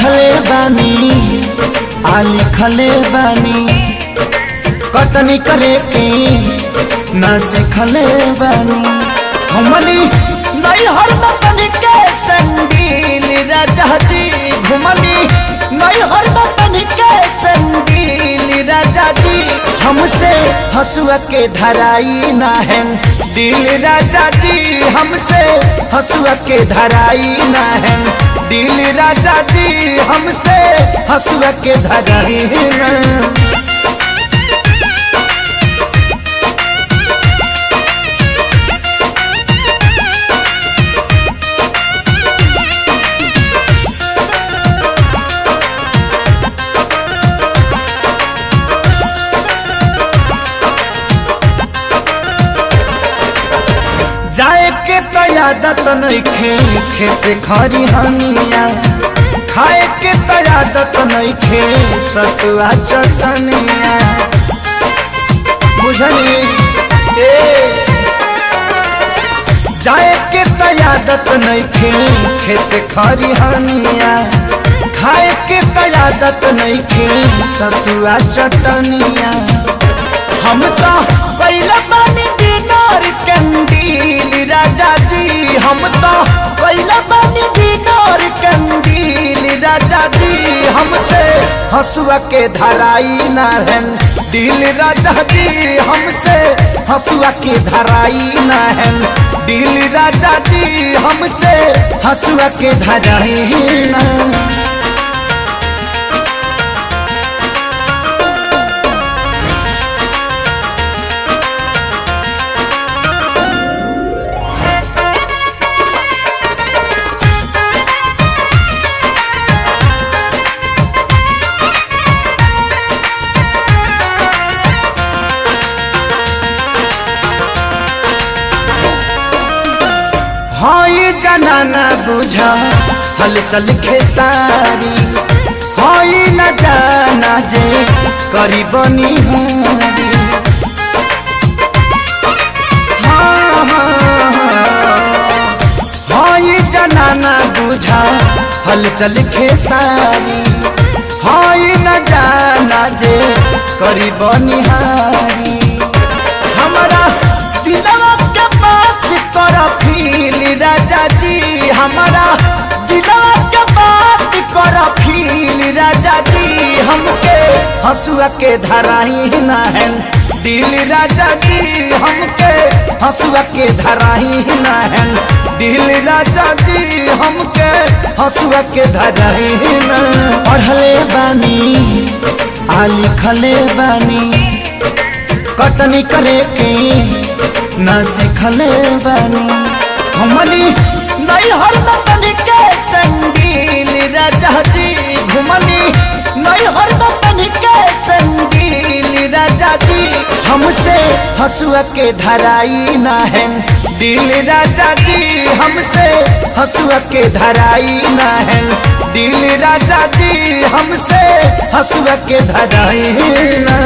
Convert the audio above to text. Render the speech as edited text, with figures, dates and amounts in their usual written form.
पढ़ले बानी आ लिखले बानी कटनी करे के ना सीखले बानी हमनी नहीं हर बतनी के संगील राजा जी घुमनी नहीं हर बतनी के संगील राजा जी हमसे हसुआ के धराई ना है दिल राजा जी हमसे हसुआ के धराई ना है दिल राजा जी हमसे हसुआ के धराई ना। जाए के तो यादत नइखे खेत खरिहनिया खाए के तो यादत नइखे सतुआ चटनिया बुझनी जाए के तो यादत नइखे खेत खरिहनिया खाए के तो यादत नइखे सतुआ चटनिया हम तो पहला पानी दिनोर कंदील राजा जी हम तो पहला पानी दिनोर कंदील राजा जी हमसे हसुआ के धराई ना है दिल राजा जी हमसे हसुआ के धराई ना है दिल राजा जी हमसे हसुआ के धराई ना। हाई जनाना बुझा हल चल खेसारी हाई न जाना जे करी बनी हारी हाई जनाना बुझा हल चल खेसारी हाई न जाना जे करी बनी हारी हमारा दिलवा के बात कर फील राजा जी हमारा दिलवा के बात कर फील राजा जी हमके हसुआ के धराई ना है दिल राजा जी हमके हसुआ के धराई ना है दिल राजा जी हमके हसुआ के धराई ना। पढ़ले बानी आ लिखले बानी कटनी करे के ना सीखले बानी हमनी नहीं हर बतनी के संगील राजा जी घुमनी नहीं हर बतनी के संगील राजा जी हमसे हसुआ के धराई ना है दिल राजा जी हमसे हसुआ के धराई ना है दिल राजा जी हमसे हसुआ के धराई ना।